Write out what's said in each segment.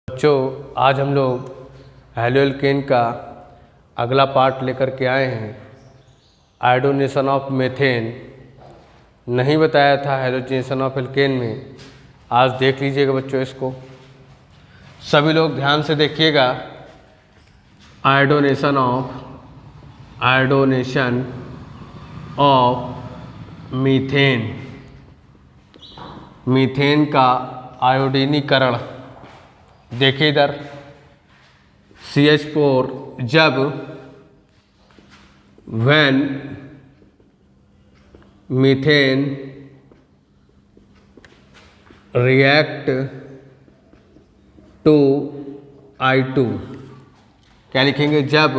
बच्चों, आज हम लोग हैलोएल्केन का अगला पार्ट लेकर के आए हैं। आयोडोनेशन ऑफ मीथेन नहीं बताया था हैलोजनेशन ऑफ एल्केन में। आज देख लीजिएगा बच्चों, इसको सभी लोग ध्यान से देखिएगा। आयोडोनेशन ऑफ मीथेन, मीथेन का आयोडीनीकरण। देखिए इधर CH4 जब when methane react to I2, क्या लिखेंगे? जब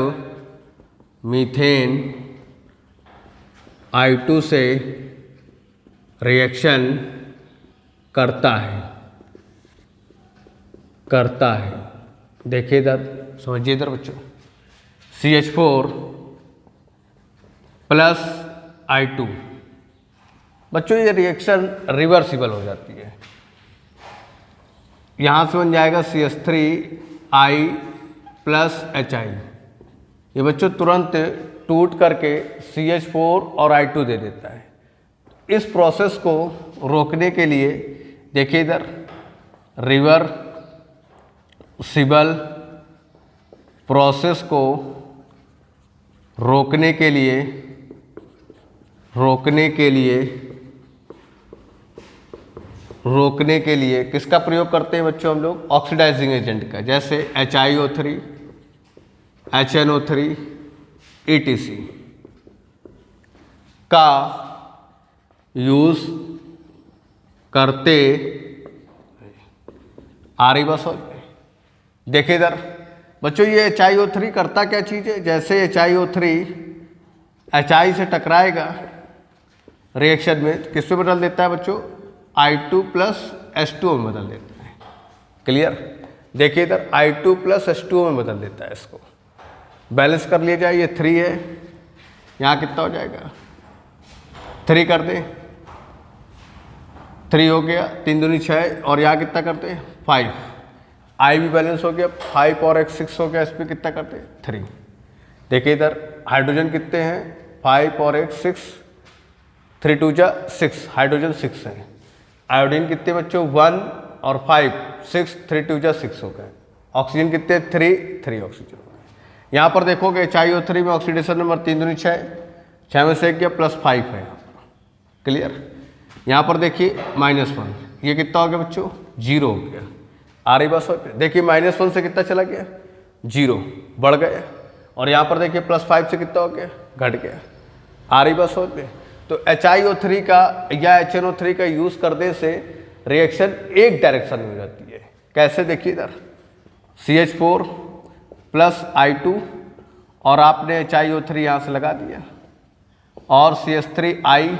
मीथेन I2 से रिएक्शन करता है। देखिए इधर, समझिए इधर बच्चों, CH4 प्लस I2। बच्चों ये रिएक्शन रिवर्सिबल हो जाती है। यहाँ से बन जाएगा CH3I प्लस HI। ये बच्चों तुरंत टूट करके CH4 और I2 दे देता है। इस प्रोसेस को रोकने के लिए देखिए इधर, रिवर्सिबल प्रोसेस को रोकने के लिए किसका प्रयोग करते हैं बच्चों हम लोग? ऑक्सीडाइजिंग एजेंट का, जैसे HiO3, HNO3 ETC का यूज करते आ रही बस। देखिए इधर बच्चों, ये HiO3 करता क्या चीज़ है? जैसे HiO3 HI से टकराएगा रिएक्शन में, किस में बदल देता है बच्चों? I2 प्लस H2O में बदल देता है। क्लियर? देखिए इधर I2 प्लस H2O में बदल देता है। इसको बैलेंस कर लिया जाए। ये 3 है, यहाँ कितना हो जाएगा? 3 कर दे, 3 हो गया, 3 दूनी 6, और यहाँ कितना करते हैं? 5। I भी बैलेंस हो गया, 5 और 1 6 हो गया। इसमें कितना करते हैं? 3। देखिए इधर हाइड्रोजन कितने हैं? 5 और 1 6, 3 2 जा 6, हाइड्रोजन 6 है। आयोडीन कितने बच्चों? 1 और 5 6, 3 2 जा 6 हो गए। ऑक्सीजन कितने? 3 ऑक्सीजन हो गए। यहाँ पर देखोगे HiO3 में ऑक्सीडेशन नंबर 3 दूनी 6, 6 में से 1 गया, +5 है यहाँ पर। क्लियर? यहाँ पर देखिए -1, ये कितना हो गया बच्चों? 0 हो गया। आ रही बस। देखिए -1 से कितना चला गया? 0 बढ़ गया। और यहाँ पर देखिए +5 से कितना हो गया? घट गया। आ रही बस। तो HiO3 का या HNO3 का यूज करने से रिएक्शन एक डायरेक्शन में हो जाती है। कैसे? देखिए इधर CH4 प्लस I2 और आपने HiO3 यहाँ से लगा दिया, और CH3I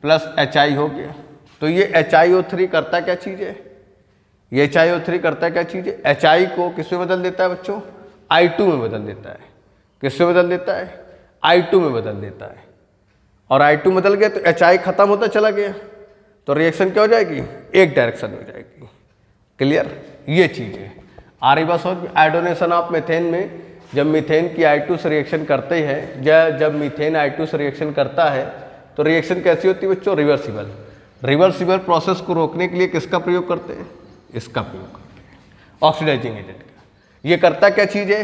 प्लस HI हो गया। तो ये HiO3 करता क्या चीज़ है? ये HiO3 करता क्या चीज़ है? HI को किस में बदल देता है बच्चों? I2 में बदल देता है। किस में बदल देता है? I2 में बदल देता है। और I2 बदल गया तो HI खत्म होता चला गया, तो रिएक्शन क्या हो जाएगी? एक डायरेक्शन में हो जाएगी। क्लियर? ये चीज़ है। आ रही बात समझ? आयोडोनेशन ऑफ मीथेन में जब मीथेन की I2 से रिएक्शन करते हैं, जब मीथेन I2 से रिएक्शन करता है तो रिएक्शन कैसी होती है बच्चों? रिवर्सिबल प्रोसेस को रोकने के लिए किसका प्रयोग करते हैं? इसका प्रयोग करते हैं, ऑक्सीडाइजिंग एजेंट का। ये करता क्या चीज़ है?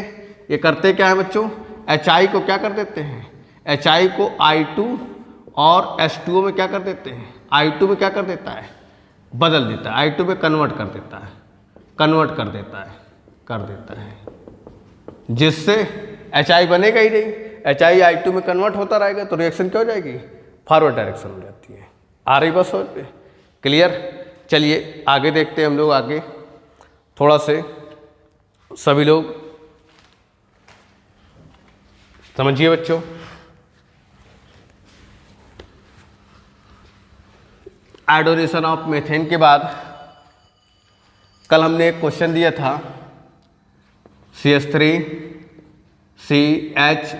ये करते क्या है बच्चों? HI को क्या कर देते हैं? HI को I2 और H2O में क्या कर देते हैं? I2 में क्या कर देता है? बदल देता है। I2 में कन्वर्ट कर देता है, जिससे HI बनेगा ही नहीं। HI I2 में कन्वर्ट होता रहेगा तो रिएक्शन क्या हो जाएगी? फॉरवर्ड डायरेक्शन हो जाती है। आ रही बस पे? क्लियर? चलिए आगे देखते हैं हम लोग। आगे थोड़ा से सभी लोग समझिए बच्चों। आयोडोनेशन ऑफ मीथेन के बाद कल हमने एक क्वेश्चन दिया था, CH3 CH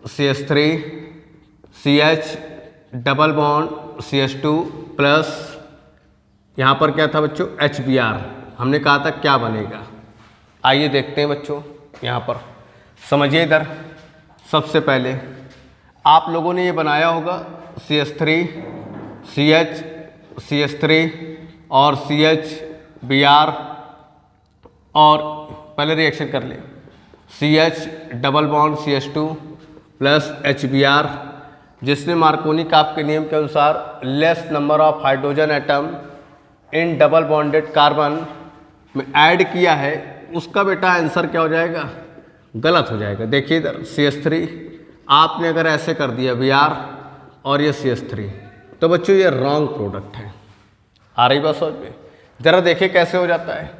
CH3 CH double bond CH2 plus यहाँ पर क्या था बच्चों? HBr। हमने कहा था क्या बनेगा? आइए देखते हैं बच्चों, यहाँ पर समझिए इधर। सबसे पहले आप लोगों ने ये बनाया होगा CH3 CH CH3 और CH Br, और पहले रिएक्शन कर ले। CH double bond CH2 plus HBr, जिसने मार्कोनी काप के नियम के अनुसार less number of hydrogen atom in double bonded carbon में ऐड किया है, उसका बेटा आंसर क्या हो जाएगा? गलत हो जाएगा। देखिए इधर CH3 आपने अगर ऐसे कर दिया Br और ये CH3, तो बच्चों ये रॉन्ग प्रोडक्ट है। आ रही बात समझ में? जरा देखिए कैसे हो जाता है।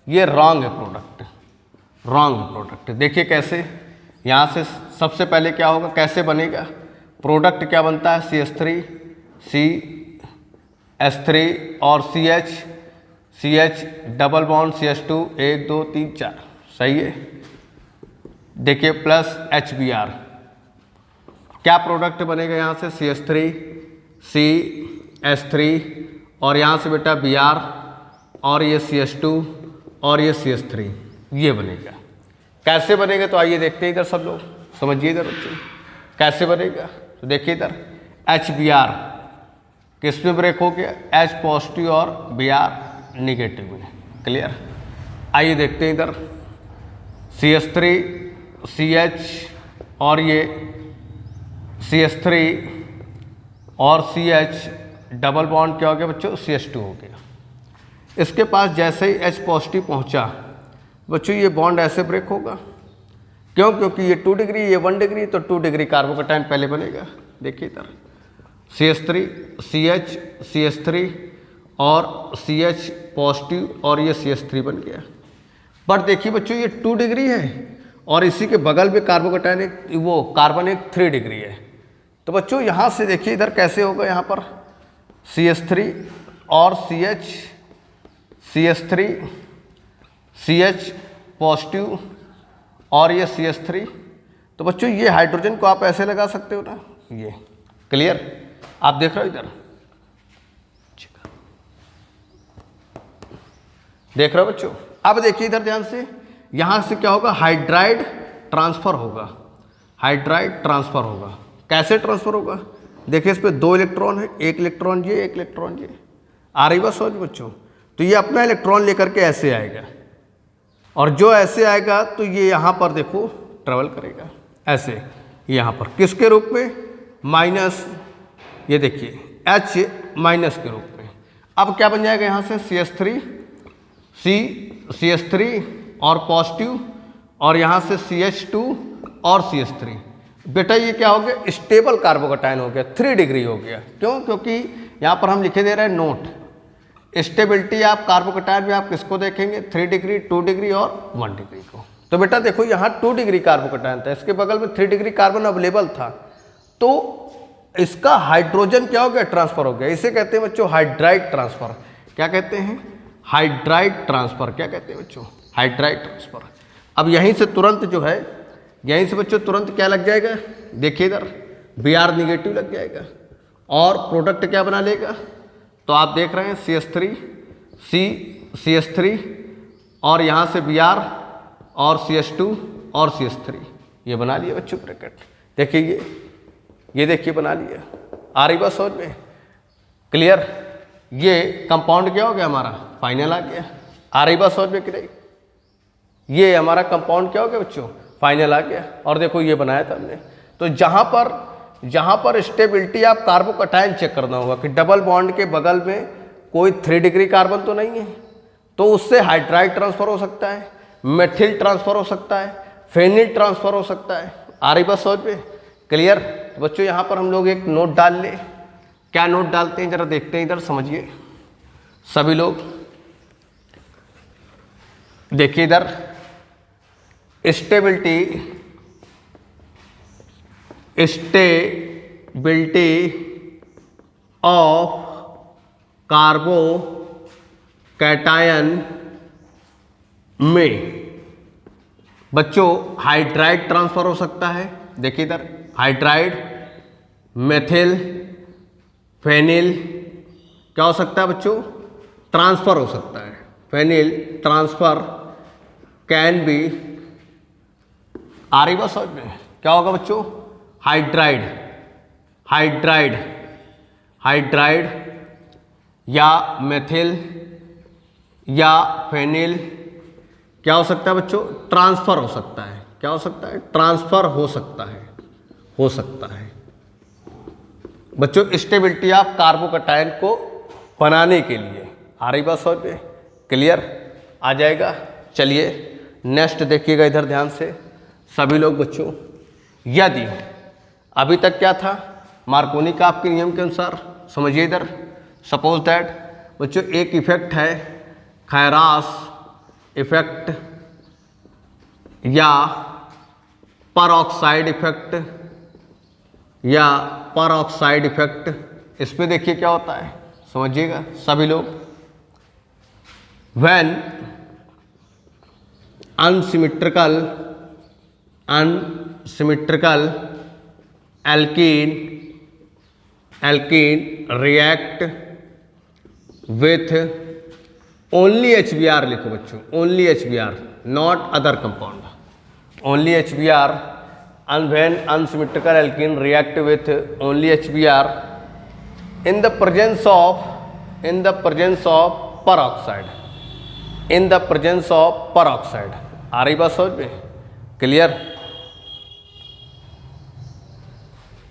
ये रॉन्ग है प्रोडक्ट, रॉन्ग प्रोडक्ट। देखिए कैसे, यहाँ से सबसे पहले क्या होगा, कैसे बनेगा प्रोडक्ट? क्या बनता है? CH3 CH3 और CH डबल बॉन्ड CH2 1 2 3 4, सही है। देखिए प्लस HBr, क्या प्रोडक्ट बनेगा यहाँ से? CH3 CH3 और यहाँ से बेटा Br और ये CH2 और ये CH3, ये बनेगा। कैसे बनेगा? तो आइए देखते हैं इधर, सब लोग समझिए इधर बच्चे कैसे बनेगा। तो देखिए इधर HBr किस में ब्रेक हो गया? H पॉजिटिव और Br निगेटिव में। क्लियर? आइए देखते हैं इधर CH3 CH और ये CH3 और CH डबल बॉन्ड क्या हो गया बच्चों? CH2 हो गया। इसके पास जैसे ही H पॉजिटिव पहुंचा बच्चों, ये बॉन्ड ऐसे ब्रेक होगा। क्यों? क्योंकि ये 2 डिग्री, ये 1 डिग्री, तो 2 डिग्री कार्बोकैटायन पहले बनेगा। देखिए इधर CH3 CH CH3 और CH पॉजिटिव और ये CH3 बन गया। बट देखिए बच्चों, ये 2 डिग्री है और इसी के बगल में कार्बोकैटायन वो कार्बन एक 3 डिग्री है। तो बच्चों यहाँ से देखिए इधर कैसे होगा, यहाँ पर CH3 और CH3 CH पॉजिटिव और ये CH3। तो बच्चों ये हाइड्रोजन को आप ऐसे लगा सकते हो ना, ये। क्लियर? आप देख रहे हो इधर, देख रहे हो बच्चों? अब देखिए इधर ध्यान से, यहां से क्या होगा? हाइड्राइड ट्रांसफर होगा। हाइड्राइड ट्रांसफर होगा। कैसे ट्रांसफर होगा? देखिए इस पे 2 इलेक्ट्रॉन है, 1 इलेक्ट्रॉन ये, 1 इलेक्ट्रॉन ये। आ रही बात समझ बच्चों? तो ये अपना इलेक्ट्रॉन लेकर के ऐसे आएगा, और जो ऐसे आएगा तो ये यहाँ पर देखो ट्रेवल करेगा ऐसे, यहाँ पर किसके रूप में? माइनस, ये देखिए H माइनस के रूप में। अब क्या बन जाएगा यहाँ से? CH3 और पॉजिटिव, और यहाँ से CH2 और CH3। बेटा ये क्या हो गया? स्टेबल कार्बोकैटायन हो गया, 3 डिग्री हो गया। क्यों? क्योंकि यहाँ पर हम लिखे दे रहे हैं नोट। स्टेबिलिटी आप कार्बोकैटायन में आप किसको देखेंगे? 3 डिग्री, 2 डिग्री और 1 डिग्री को। तो बेटा देखो यहाँ 2 डिग्री कार्बोकैटायन था, इसके बगल में 3 डिग्री कार्बन अवेलेबल था, तो इसका हाइड्रोजन क्या हो गया? ट्रांसफर हो गया। इसे कहते हैं बच्चों हाइड्राइड ट्रांसफर। क्या कहते हैं? Hydride transfer. क्या कहते हैं बच्चों? Hydride transfer. अब यहीं से तुरंत जो है, यहीं से बच्चों तुरंत क्या लग जाएगा? देखिए इधर Br निगेटिव लग जाएगा, और प्रोडक्ट क्या बना लेगा? तो आप देख रहे हैं CH3 और यहाँ से Br और CH2 और CH3, ये बना लिया बच्चों ब्रैकेट। देखिए ये देखिए बना लिया। आ रही बात समझ में? क्लियर? ये कंपाउंड क्या हो गया हमारा? फाइनल आ गया। आ रही बात समझ में कि नहीं? ये हमारा कंपाउंड क्या हो गया बच्चों? फाइनल आ गया। और देखो ये बनाया था हमने। तो जहाँ पर स्टेबिलिटी आप कार्बोकैटायन चेक करना होगा कि डबल बॉन्ड के बगल में कोई 3 डिग्री कार्बन तो नहीं है, तो उससे हाइड्राइड ट्रांसफर हो सकता है, मेथिल ट्रांसफर हो सकता है, फेनिल ट्रांसफर हो सकता है। आ रही बात समझ में? क्लियर? तो बच्चों यहाँ पर हम लोग एक नोट डाल लें। क्या नोट डालते हैं जरा देखते हैं, इधर समझिए सभी लोग। देखिए इधर स्टेबिलिटी ऑफ कार्बोकैटायन में बच्चों हाइड्राइड ट्रांसफर हो सकता है। देखिए इधर हाइड्राइड, मेथिल, फेनिल क्या हो सकता है बच्चों? ट्रांसफर हो सकता है। फेनिल ट्रांसफर कैन बी, आ रही बात समझ में, क्या होगा बच्चों, हाइड्राइड, हाइड्राइड, हाइड्राइड या मेथिल या फेनिल, क्या हो सकता है बच्चों, ट्रांसफर हो सकता है, क्या हो सकता है, ट्रांसफर हो सकता है, हो सकता है बच्चों, स्टेबिलिटी ऑफ कार्बोकैटायन को बनाने के लिए। आ रही बात समझ में, क्लियर आ जाएगा। चलिए नेक्स्ट देखिएगा इधर ध्यान से सभी लोग बच्चों। यदि अभी तक क्या था, मार्कोनी का आपके नियम के अनुसार समझिए इधर, सपोज दैट बच्चों एक इफेक्ट है खैरास इफेक्ट या परऑक्साइड इफेक्ट या परऑक्साइड इफेक्ट, इस पे देखिए क्या होता है, समझिएगा सभी लोग। When unsymmetrical alkene react with only HBr, लिखो बच्चों only HBr, not other compound, only HBr, and when unsymmetrical alkene react with only HBr in the presence of peroxide, in the presence of peroxide। आ रही बात समझ में, clear.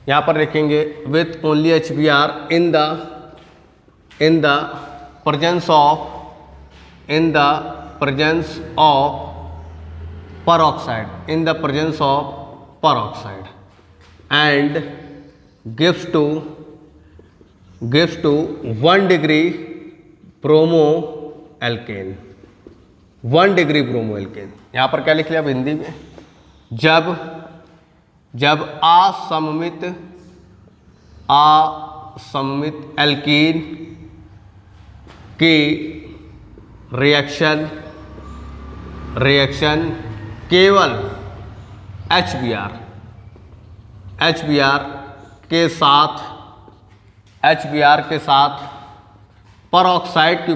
यहां पर लिखेंगे with only HBr in the presence of peroxide, in the presence of peroxide, and gives to 1 degree bromoalkane, 1 degree bromoalkane। यहाँ पर क्या लिख लिया हिंदी में, जब असममित एल्कीन की रिएक्शन केवल HBr के साथ परऑक्साइड की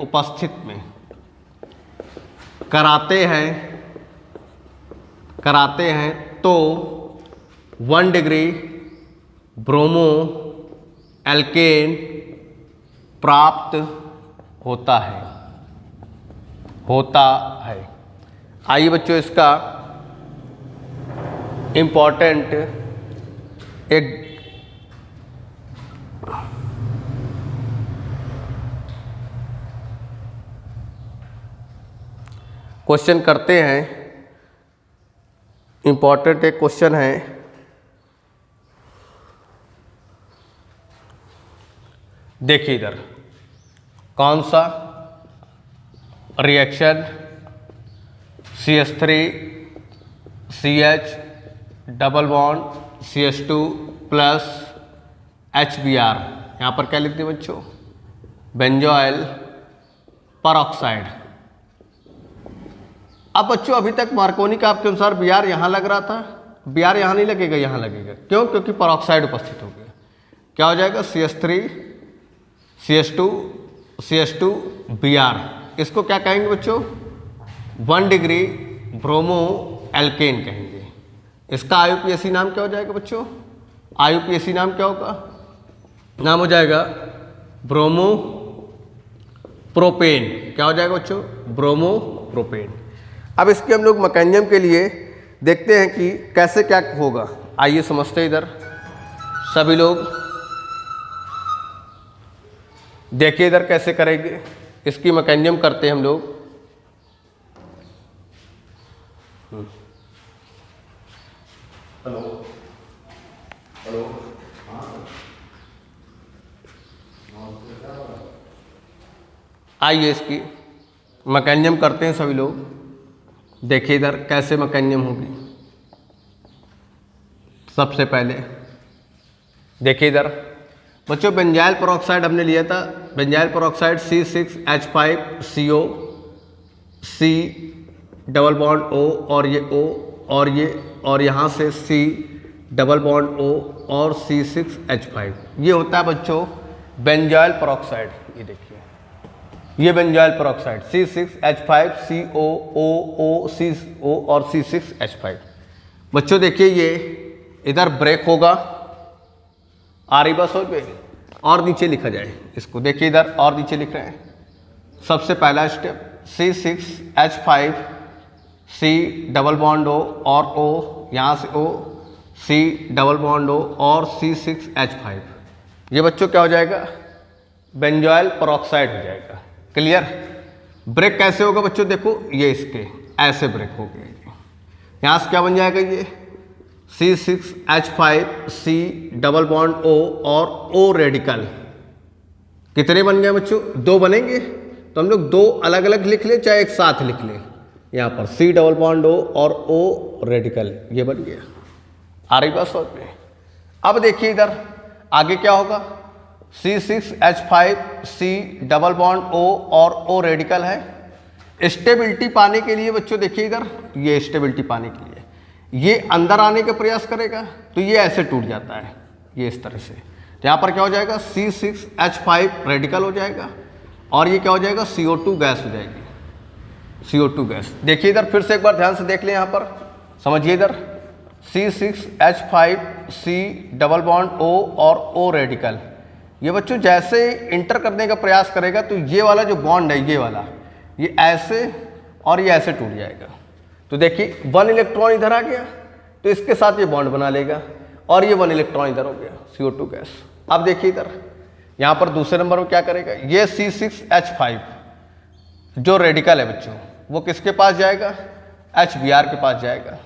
उपस्थित में कराते हैं तो 1 डिग्री ब्रोमो एल्केन प्राप्त होता है। आइए बच्चों इसका इम्पॉर्टेंट एक क्वेश्चन करते हैं। इम्पॉर्टेंट एक क्वेश्चन है, देखिए इधर कौन सा reaction CH3CH double bond CH2 plus HBr, यहाँ पर क्या लिखते हैं बच्चों, बेंजोइल परऑक्साइड। अब बच्चों अभी तक मार्कोनी का आपके अनुसार Br यहाँ लग रहा था, Br यहाँ नहीं लगेगा, यहाँ लगेगा, क्यों, क्योंकि परऑक्साइड उपस्थित हो गया। क्या हो जाएगा, CH3 CH2 Br, इसको क्या कहेंगे बच्चों, 1 डिग्री ब्रोमो एल्केन कहेंगे। इसका IUPAC नाम क्या हो जाएगा बच्चों, IUPAC नाम क्या होगा, नाम हो जाएगा ब्रोमो प्रोपेन। क्या हो जाएगा बच्चों, ब्रोमो प्रोपेन। अब इसके हम लोग मैकेनिज्म के लिए देखते हैं कि कैसे क्या होगा। आइए समझते हैं इधर सभी लोग, देखिए इधर कैसे करेंगे, इसकी मैकेनिज्म करते हैं हम लोग। हेलो हेलो, आइए इसकी मैकेनिज्म करते हैं सभी लोग। देखिए इधर कैसे मैकेनिज्म होगी। सबसे पहले देखिए इधर बच्चों, बेंजाइल परऑक्साइड हमने लिया था, benzyl peroxide C6H5CO, C double bond O और ये O और यहाँ से C डबल बॉन्ड O और C6H5, ये होता है बच्चों बेंजाइल परऑक्साइड। ये देखिए ये बेंजॉइल पेरोक्साइड C6H5COOO और C6H5। बच्चों देखिए ये इधर ब्रेक होगा, आ रही बात समझ पे, और नीचे लिखा जाए इसको, देखिए इधर और नीचे लिख रहे हैं। सबसे पहला step C6H5 C double bond O और O, यहाँ से O C double bond O और C6H5, ये बच्चों क्या हो जाएगा, बेंजॉइल पेरोक्साइड हो जाएगा। क्लियर। ब्रेक कैसे होगा बच्चों, देखो ये इसके ऐसे ब्रेक हो गए, यहाँ से क्या बन जाएगा, ये C6H5 C double bond O और O रेडिकल। कितने बन गए बच्चों, 2 बनेंगे, तो हम लोग 2 अलग अलग लिख लें चाहे एक साथ लिख लें। यहाँ पर C डबल बॉन्ड O और O रेडिकल, ये बन गया। आ रही बात समझ में। अब देखिए इधर आगे क्या होगा, C6H5 C double bond O और O रेडिकल है। स्टेबिलिटी पाने के लिए बच्चों देखिए इधर, ये स्टेबिलिटी पाने के लिए ये अंदर आने का प्रयास करेगा तो ये ऐसे टूट जाता है, ये इस तरह से। तो यहाँ पर क्या हो जाएगा, C6H5 रेडिकल हो जाएगा और ये क्या हो जाएगा, CO2 गैस हो जाएगी, CO2 गैस। देखिए इधर फिर से एक बार ध्यान से देख लें, यहाँ पर समझिए इधर C6H5 C double bond O और O रेडिकल, ये बच्चों जैसे इंटर करने का प्रयास करेगा तो ये वाला जो बॉन्ड है, ये वाला, ये ऐसे और ये ऐसे टूट जाएगा। तो देखिए 1 इलेक्ट्रॉन इधर आ गया तो इसके साथ ये बॉन्ड बना लेगा और ये 1 इलेक्ट्रॉन इधर हो गया, CO2 गैस। अब देखिए इधर यहाँ पर दूसरे नंबर में क्या करेगा, ये C6H5 जो रेडिकल है बच्चों, वो किसके पास जाएगा, HBr के पास जाएगा।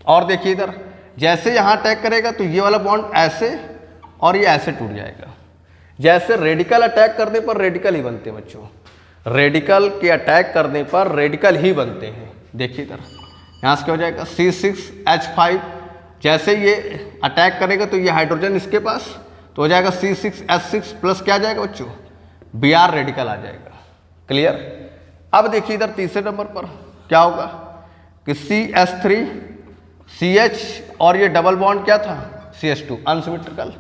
और देखिए इधर जैसे यहाँ अटैक करेगा तो ये वाला बॉन्ड ऐसे और ये ऐसे टूट जाएगा। जैसे रेडिकल अटैक करने पर रेडिकल ही बनते हैं बच्चों, रेडिकल के अटैक करने पर रेडिकल ही बनते हैं। देखिए इधर यहाँ से क्या हो जाएगा, C6H5 जैसे ये अटैक करेगा तो ये हाइड्रोजन इसके पास, तो हो जाएगा C6H6 प्लस क्या आ जाएगा बच्चों, Br रेडिकल आ जाएगा। क्लियर। अब देखिए इधर तीसरे नंबर पर क्या होगा कि CH3CH और ये डबल बॉन्ड क्या था, CH2 अनसिमेट्रिकल।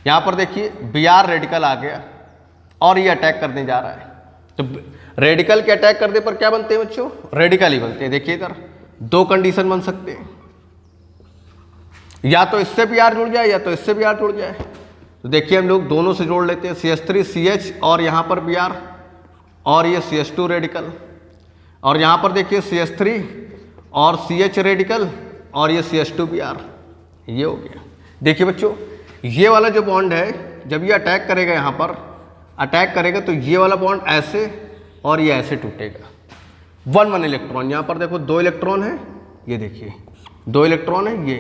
यहाँ पर देखिए Br रेडिकल आ गया और ये अटैक करने जा रहा है। तो रेडिकल के अटैक करने पर क्या बनते हैं बच्चों, रेडिकल ही बनते हैं। देखिए इधर 2 कंडीशन बन सकते हैं, या तो इससे Br जुड़ जाए या तो इससे Br जुड़ जाए। तो देखिए हम लोग दोनों से जोड़ लेते हैं, CH3CH और यहाँ पर Br और ये CH2 रेडिकल, और यहाँ पर देखिए CH3 और CH रेडिकल और ये CH2 Br, ये हो गया। देखिए बच्चों ये वाला जो बॉन्ड है जब ये अटैक करेगा, यहाँ पर अटैक करेगा तो ये वाला बॉन्ड ऐसे और ये ऐसे टूटेगा। 1 इलेक्ट्रॉन, यहाँ पर देखो 2 इलेक्ट्रॉन है, ये देखिए 2 इलेक्ट्रॉन है ये,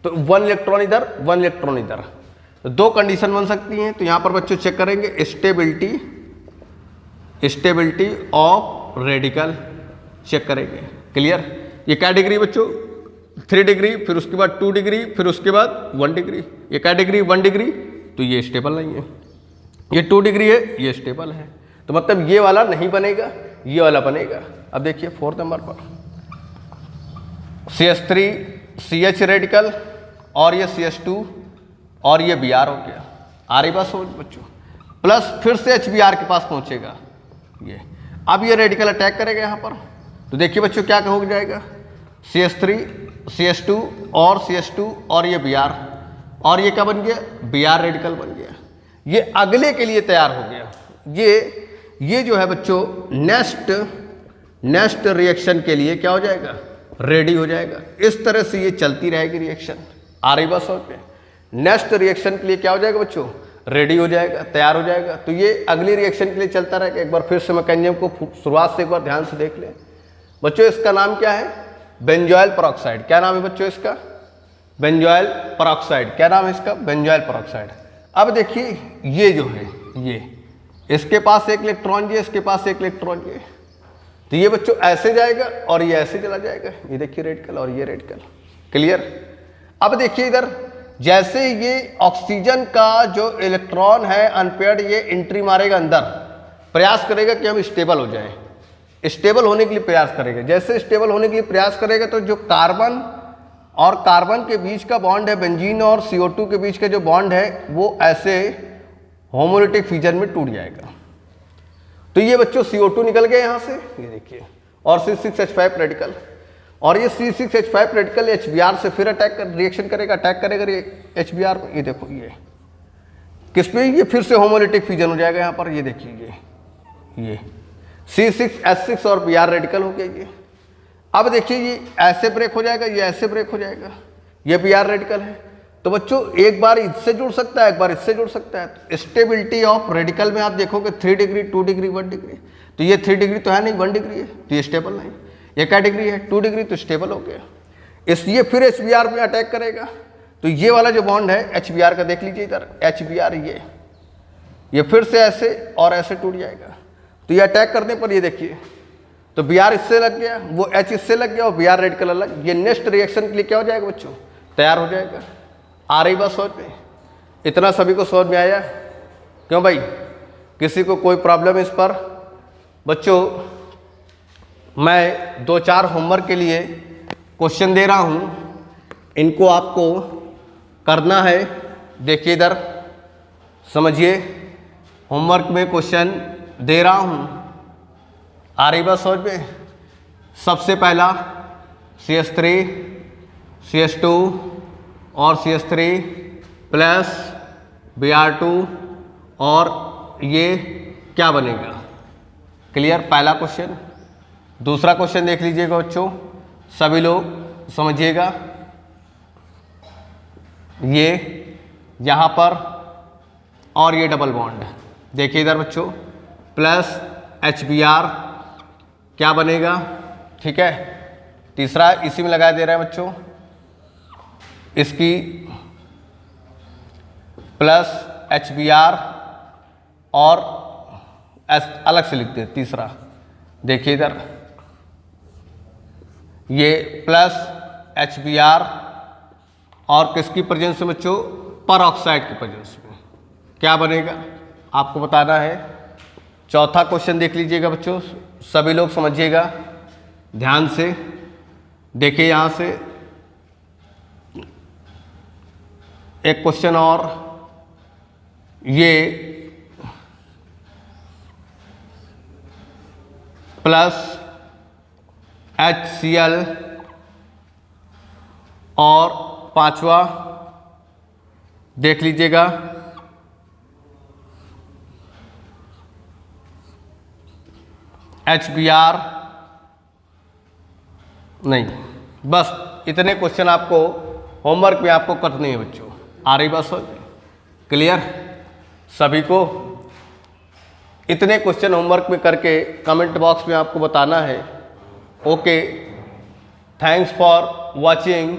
तो 1 इलेक्ट्रॉन इधर 1 इलेक्ट्रॉन इधर, तो 2 कंडीशन बन सकती हैं। तो यहाँ पर बच्चों चेक करेंगे स्टेबिलिटी ऑफ रेडिकल चेक करेंगे। क्लियर। ये क्या डिग्री बच्चों, 3 डिग्री, फिर उसके बाद 2 डिग्री, फिर उसके बाद 1 डिग्री। ये क्या डिग्री, 1 डिग्री, तो ये स्टेबल नहीं है। ये 2 डिग्री है, ये स्टेबल है, तो मतलब ये वाला नहीं बनेगा, ये वाला बनेगा। अब देखिए 4th नंबर पर CH3CH रेडिकल और ये CH2 और ये Br हो गया। आ रही बात समझ बच्चों, प्लस फिर से HBr के पास पहुंचेगा ये। अब ये रेडिकल अटैक करेगा यहाँ पर, तो देखिए बच्चों क्या हो जाएगा, CH3 CH2 और CH2 और ये Br, और ये क्या बन गया, Br रेडिकल बन गया। ये अगले के लिए तैयार हो गया। ये जो है बच्चों नेक्स्ट रिएक्शन के लिए क्या हो जाएगा, रेडी हो जाएगा। इस तरह से ये चलती रहेगी रिएक्शन। आ रही बात समझ में। नेक्स्ट रिएक्शन के लिए क्या हो जाएगा बच्चों, रेडी हो जाएगा, तैयार हो जाएगा। तो ये अगली रिएक्शन के लिए चलता रहेगा। एक बार फिर से मैकेनिज्म को शुरुआत से एक बार ध्यान से देख लें बच्चों। इसका नाम क्या है, बेंजॉइल पेरोक्साइड। क्या नाम है बच्चों इसका, बेंजॉइल पेरोक्साइड। क्या नाम है इसका, बेंजॉइल पेरोक्साइड। अब देखिए ये जो है, ये इसके पास 1 इलेक्ट्रॉन, ये इसके पास 1 इलेक्ट्रॉन, ये तो ये बच्चों ऐसे जाएगा और ये ऐसे चला जाएगा। ये देखिए रेडिकल और ये रेडिकल। क्लियर। अब देखिए इधर जैसे ये ऑक्सीजन का जो इलेक्ट्रॉन है अनपेयर्ड, ये एंट्री मारेगा अंदर, प्रयास करेगा कि हम स्टेबल हो जाए, स्टेबल होने के लिए प्रयास करेगा। जैसे स्टेबल होने के लिए प्रयास करेगा तो जो कार्बन और कार्बन के बीच का बॉन्ड है, बेंजीन और CO2 के बीच का जो बॉन्ड है, वो ऐसे होमोलिटिक फ्यूजन में टूट जाएगा। तो ये बच्चों CO2 निकल गया यहाँ से, ये देखिए, और C6H5 रेडिकल, और ये C6H5 रेडिकल HBr से फिर रिएक्शन करेगा, अटैक करेगा ये HBr को। ये देखो ये किस पे, ये फिर से होमोलिटिक फ्यूजन हो जाएगा यहाँ पर, ये देखिए ये C6H6 और Br रेडिकल हो गया ये। अब देखिए ये ऐसे ब्रेक हो जाएगा, ये ऐसे ब्रेक हो जाएगा, ये Br रेडिकल है। तो बच्चों एक बार इससे जुड़ सकता है, एक बार इससे जुड़ सकता है। तो स्टेबिलिटी ऑफ रेडिकल में आप देखोगे 3 डिग्री, 2 डिग्री, 1 डिग्री। तो ये 3 डिग्री तो है नहीं, 1 डिग्री है, तो ये स्टेबल नहीं। ये क्या डिग्री है, 2 डिग्री, तो स्टेबल हो गया। इसलिए फिर HBr में अटैक करेगा। तो ये वाला जो बॉन्ड है HBr का, देख लीजिए इधर HBr, ये फिर से ऐसे और ऐसे टूट जाएगा। तो ये अटैक करने पर ये देखिए, तो Br इससे लग गया, वो H इससे लग गया और Br रेडिकल अलग। ये नेक्स्ट रिएक्शन के लिए क्या हो जाएगा बच्चों, तैयार हो जाएगा। आ रही बात समझ में? इतना सभी को समझ में आया? क्यों भाई, किसी को कोई प्रॉब्लम इस पर? बच्चों मैं 2-4 होमवर्क के लिए क्वेश्चन दे रहा हूँ, इनको आपको करना है। देखिए इधर समझिए, होमवर्क में क्वेश्चन दे रहा हूँ, आ रही बात समझ में? सबसे पहला CH3, CH2 और CH3 प्लस Br2, और ये क्या बनेगा, क्लियर? पहला क्वेश्चन। दूसरा क्वेश्चन देख लीजिएगा बच्चों, सभी लोग समझिएगा। ये यहाँ पर और ये डबल बॉन्ड, देखिए इधर बच्चों, प्लस HBr क्या बनेगा, ठीक है। तीसरा इसी में लगा दे रहा है बच्चों, इसकी प्लस HBr और अलग से लिखते हैं। तीसरा देखिए इधर, ये प्लस HBr और किसकी प्रेजेंस में बच्चों, पर ऑक्साइड की प्रेजेंस में क्या बनेगा आपको बताना है। चौथा क्वेश्चन देख लीजिएगा बच्चों, सभी लोग समझिएगा ध्यान से। देखिए यहाँ से एक क्वेश्चन और, ये प्लस HCl और पांचवा देख लीजिएगा HBr। नहीं, बस इतने क्वेश्चन आपको होमवर्क में आपको करने हैं बच्चों। आ रही बात समझ? क्लियर सभी को? इतने क्वेश्चन होमवर्क में करके कमेंट बॉक्स में आपको बताना है। Okay, thanks for watching.